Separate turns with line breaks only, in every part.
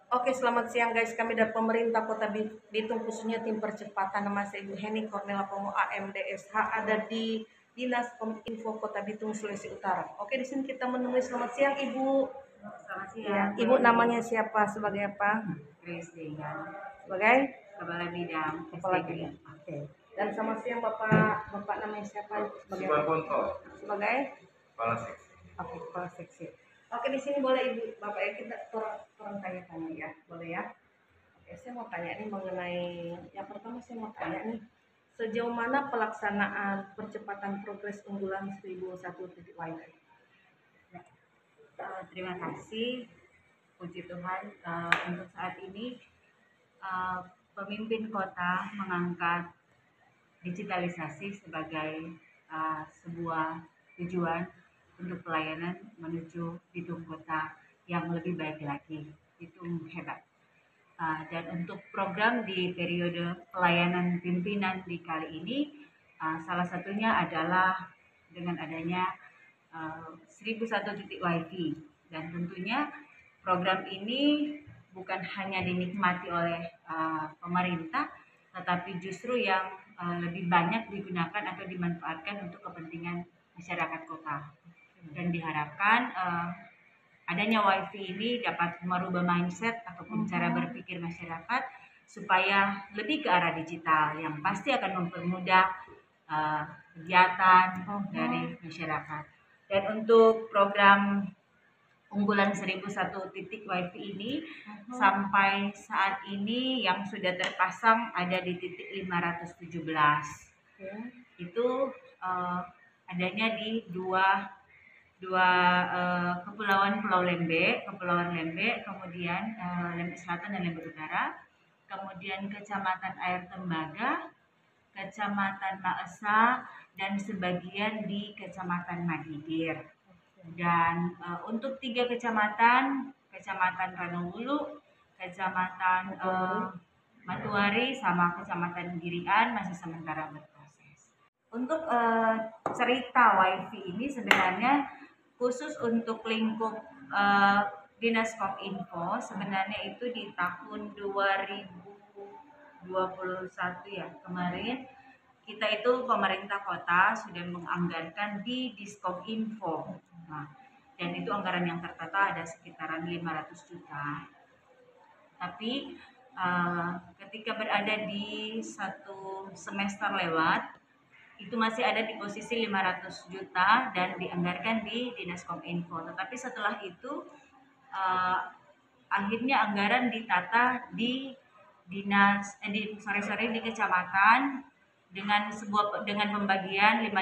Oke, selamat siang guys. Kami dari pemerintah Kota Bitung, khususnya tim percepatan, nama saya Ibu Heni Cornela Pongo AMDSH, ada di Dinas Kominfo Kota Bitung, Sulawesi Utara. Oke, di sini kita menemui. Selamat siang Ibu.
Selamat
Ya,
siang,
Ibu namanya siapa? Sebagai apa?
Grace Degan,
Sebagai
Kepala Bidang
Kepala
SDGI.
Bidang. Oke. Dan selamat siang Bapak. Bapak namanya siapa? Sebagai apa? Sebagai
Kepala seksi.
Oke, Kepala Seksi. Oke, di sini boleh Ibu, Bapak ya, kita kurang tanya-tanya ya. Boleh ya? Oke, saya mau tanya nih mengenai yang pertama, saya mau tanya nih, sejauh mana pelaksanaan percepatan progres unggulan 1001 titik wifi?
Terima kasih, puji Tuhan, untuk saat ini eh, pemimpin kota mengangkat digitalisasi sebagai sebuah tujuan untuk pelayanan menuju Bitung kota yang lebih baik lagi. Bitung hebat. Dan untuk program di periode pelayanan pimpinan di kali ini, salah satunya adalah dengan adanya 1001 titik wifi, dan tentunya program ini bukan hanya dinikmati oleh pemerintah, tetapi justru yang lebih banyak digunakan atau dimanfaatkan untuk kepentingan masyarakat kota, dan diharapkan adanya wifi ini dapat merubah mindset ataupun cara berpikir masyarakat supaya lebih ke arah digital yang pasti akan mempermudah kegiatan dari masyarakat. Dan untuk program unggulan 1001 titik wifi ini sampai saat ini yang sudah terpasang ada di titik 517. Itu adanya di dua kepulauan Kepulauan Lembe, kemudian Lembe Selatan dan Lembe Utara, kemudian Kecamatan Air Tembaga, Kecamatan Maesa, dan sebagian di Kecamatan Madidir. Dan untuk 3 kecamatan, Kecamatan Ranowulu, Kecamatan Matuari, sama Kecamatan Girian masih sementara berproses. Untuk cerita wifi ini sebenarnya khusus untuk lingkup Dinas Kominfo, sebenarnya itu di tahun 2021 ya, kemarin kita itu pemerintah kota sudah menganggarkan di Diskominfo. Nah, dan itu anggaran yang tertata ada sekitaran 500 juta. Tapi ketika berada di satu semester lewat, itu masih ada di posisi 500 juta dan dianggarkan di Dinas Kominfo. Tetapi setelah itu akhirnya anggaran ditata di di kecamatan dengan pembagian 550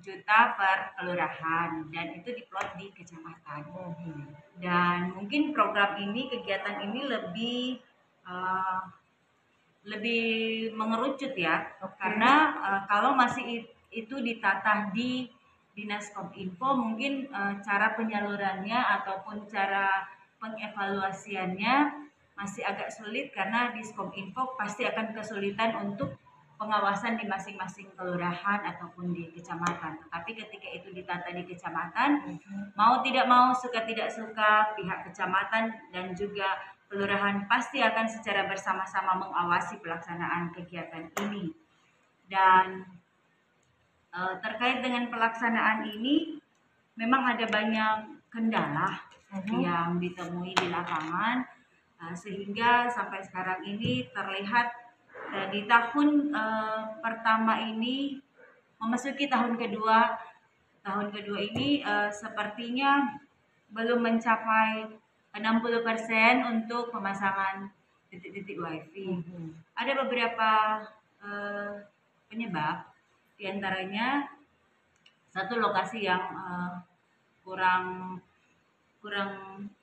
juta per kelurahan, dan itu diplot di kecamatan. Dan mungkin program ini, kegiatan ini lebih mengerucut ya, karena kalau masih itu ditata di Dinas Kominfo, mungkin cara penyalurannya ataupun cara pengevaluasiannya masih agak sulit, karena Diskominfo pasti akan kesulitan untuk pengawasan di masing-masing kelurahan ataupun di kecamatan. Tapi ketika itu ditata di kecamatan, mau tidak mau, suka tidak suka, pihak kecamatan dan juga kelurahan pasti akan secara bersama-sama mengawasi pelaksanaan kegiatan ini. Dan terkait dengan pelaksanaan ini memang ada banyak kendala yang ditemui di lapangan, sehingga sampai sekarang ini terlihat di tahun pertama ini memasuki tahun kedua ini sepertinya belum mencapai 60% untuk pemasangan titik-titik wifi. Ada beberapa penyebab, diantaranya satu lokasi yang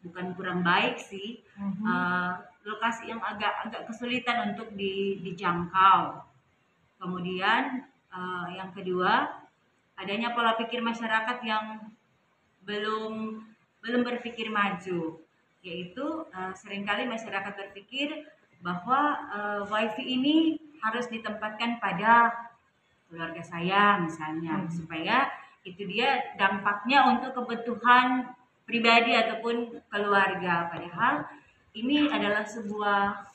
bukan kurang baik sih, lokasi yang agak kesulitan untuk dijangkau. Kemudian yang kedua, adanya pola pikir masyarakat yang belum berpikir maju, yaitu seringkali masyarakat berpikir bahwa wifi ini harus ditempatkan pada keluarga saya misalnya, supaya itu dia dampaknya untuk kebutuhan pribadi ataupun keluarga, padahal ini adalah sebuah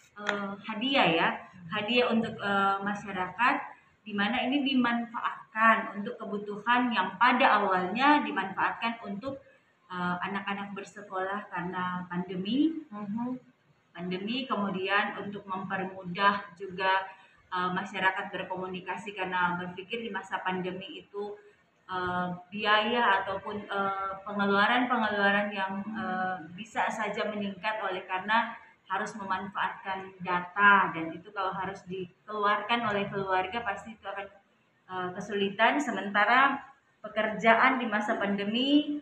hadiah ya, hadiah untuk masyarakat, di mana ini dimanfaatkan untuk kebutuhan yang pada awalnya dimanfaatkan untuk anak-anak bersekolah karena pandemi, kemudian untuk mempermudah juga masyarakat berkomunikasi karena berpikir di masa pandemi itu biaya ataupun pengeluaran-pengeluaran yang bisa saja meningkat oleh karena harus memanfaatkan data, dan itu kalau harus dikeluarkan oleh keluarga pasti itu akan kesulitan, sementara pekerjaan di masa pandemi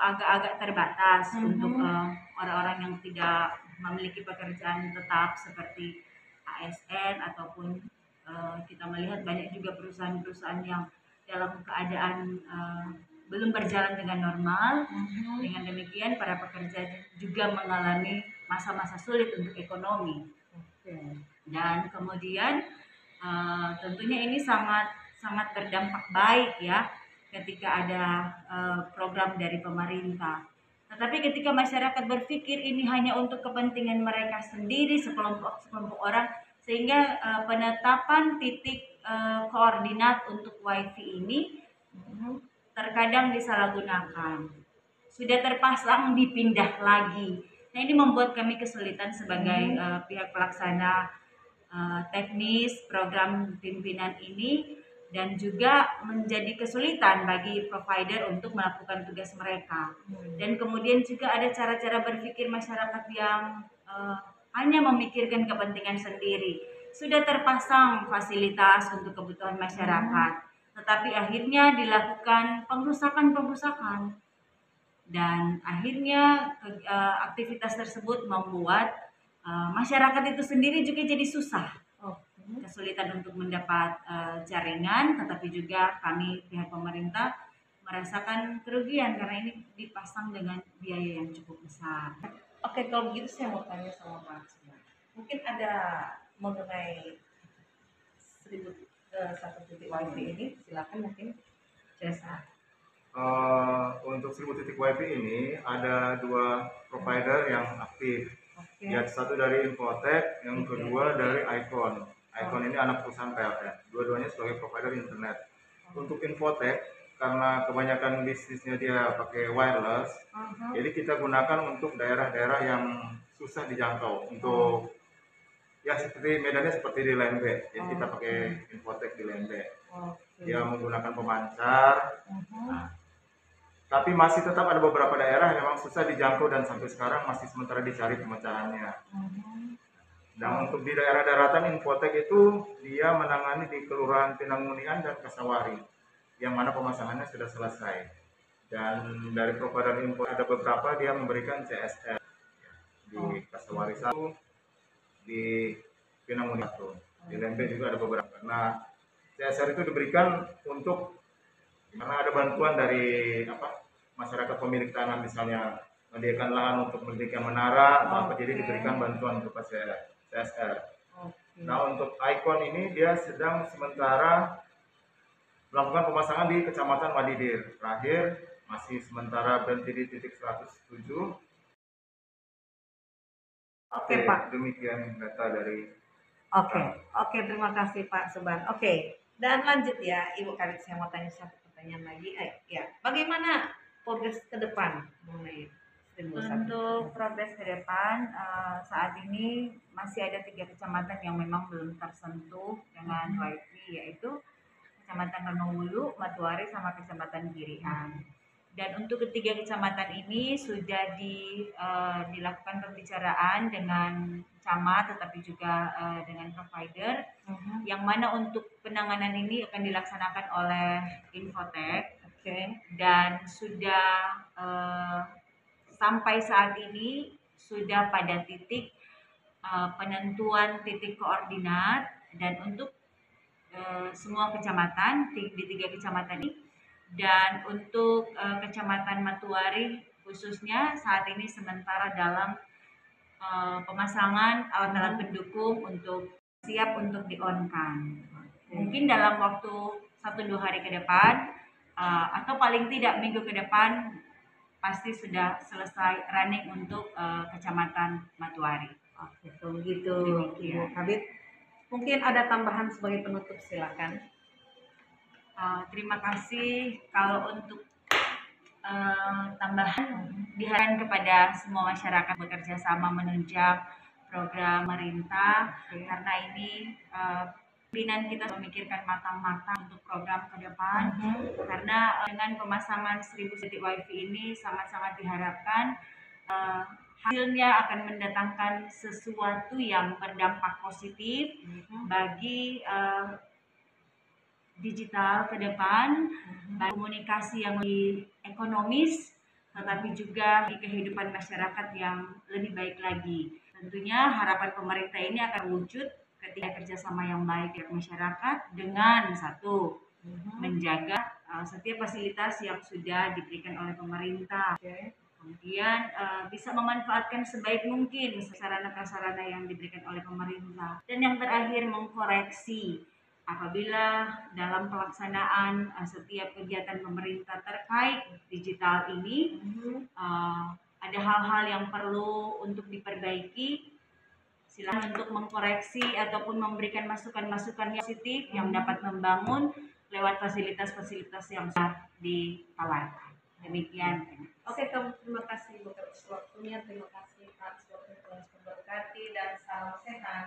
agak-agak terbatas untuk orang-orang yang tidak memiliki pekerjaan tetap seperti ASN ataupun kita melihat banyak juga perusahaan-perusahaan yang dalam keadaan belum berjalan dengan normal. Dengan demikian para pekerja juga mengalami masa-masa sulit untuk ekonomi. Dan kemudian tentunya ini sangat sangat berdampak baik ya ketika ada program dari pemerintah. Tetapi ketika masyarakat berpikir ini hanya untuk kepentingan mereka sendiri, sekelompok orang, sehingga penetapan titik koordinat untuk wifi ini terkadang disalahgunakan. Sudah terpasang dipindah lagi. Nah, ini membuat kami kesulitan sebagai pihak pelaksana teknis program pimpinan ini, dan juga menjadi kesulitan bagi provider untuk melakukan tugas mereka. Dan kemudian juga ada cara-cara berpikir masyarakat yang hanya memikirkan kepentingan sendiri. Sudah terpasang fasilitas untuk kebutuhan masyarakat, tetapi akhirnya dilakukan pengrusakan, dan akhirnya aktivitas tersebut membuat masyarakat itu sendiri juga jadi susah, kesulitan untuk mendapat jaringan, tetapi juga kami pihak pemerintah merasakan kerugian karena ini dipasang dengan biaya yang cukup besar.
Oke, kalau begitu saya mau tanya sama Pak Suman. Mungkin ada mengenai 1 titik wifi ini, silakan mungkin Cesa.
Untuk 1000 titik wifi ini ada 2 provider yang aktif. Yang satu dari Infotech, yang kedua dari Icon. Icon ini anak perusahaan PLN. Dua-duanya sebagai provider internet. Untuk Infotech, karena kebanyakan bisnisnya dia pakai wireless, jadi kita gunakan untuk daerah-daerah yang susah dijangkau. Untuk ya seperti medannya seperti di Lembe, jadi kita pakai Infotech di Lembe. Dia menggunakan pemancar. Nah, tapi masih tetap ada beberapa daerah yang memang susah dijangkau dan sampai sekarang masih sementara dicari pemecahannya. Dan untuk di daerah daratan, Infotech itu dia menangani di Kelurahan Pinangmunian dan Kasawari, yang mana pemasangannya sudah selesai. Dan dari provider info ada beberapa dia memberikan CSR di Kasawari 1, di Pinangmunian 1, di Lembe juga ada beberapa. Nah, CSR itu diberikan untuk karena ada bantuan dari masyarakat pemilik tanah, misalnya menyediakan lahan untuk mendirikan menara atau apa, jadi diberikan bantuan berupa CSR. Nah, untuk Icon ini dia sedang sementara melakukan pemasangan di Kecamatan Madidir. Terakhir masih sementara berhenti di titik 107.
Oke, Pak.
Demikian data dari
Oke, terima kasih Pak Suban. Oke, dan lanjut ya Ibu Kalit, saya mau tanya satu pertanyaan lagi. Ya, bagaimana progres ke depan mengenai 1001?
Untuk progres ke depan, saat ini masih ada 3 kecamatan yang memang belum tersentuh dengan wifi, yaitu Kecamatan Renowulu, Matuari, sama Kecamatan Girian. Dan untuk ketiga kecamatan ini sudah dilakukan pembicaraan dengan camat, tetapi juga dengan provider, yang mana untuk penanganan ini akan dilaksanakan oleh Infotech. Dan sudah sampai saat ini sudah pada titik penentuan titik koordinat, dan untuk semua kecamatan di 3 kecamatan ini. Dan untuk Kecamatan Matuari khususnya saat ini sementara dalam pemasangan alat-alat pendukung untuk siap untuk di-on-kan. Mungkin dalam waktu 1-2 hari ke depan atau paling tidak minggu ke depan pasti sudah selesai running untuk Kecamatan Matuari.
Oke, kalau begitu
Demikian.
Ibu Kabit. Mungkin ada tambahan sebagai penutup, silakan.
Terima kasih. Kalau untuk tambahan diharapkan kepada semua masyarakat bekerja sama menunjang program pemerintah, karena ini pimpinan kita memikirkan matang-matang untuk program ke depan, karena dengan pemasangan 1000 titik wifi ini sangat-sangat diharapkan hasilnya akan mendatangkan sesuatu yang berdampak positif bagi digital ke depan, baik komunikasi yang lebih ekonomis, tetapi juga di kehidupan masyarakat yang lebih baik lagi. Tentunya harapan pemerintah ini akan wujud ketika kerjasama yang baik dengan masyarakat dengan satu, menjaga setiap fasilitas yang sudah diberikan oleh pemerintah. Kemudian bisa memanfaatkan sebaik mungkin sarana-prasarana yang diberikan oleh pemerintah. Dan yang terakhir, mengkoreksi apabila dalam pelaksanaan setiap kegiatan pemerintah terkait digital ini ada hal-hal yang perlu untuk diperbaiki, silakan untuk mengkoreksi ataupun memberikan masukan-masukan yang positif yang dapat membangun lewat fasilitas-fasilitas yang sudah ditawarkan. Demikian.
Oke, terima kasih Ibu atas waktunya, terima kasih atas waktu yang telah memberkati, dan salam sehat.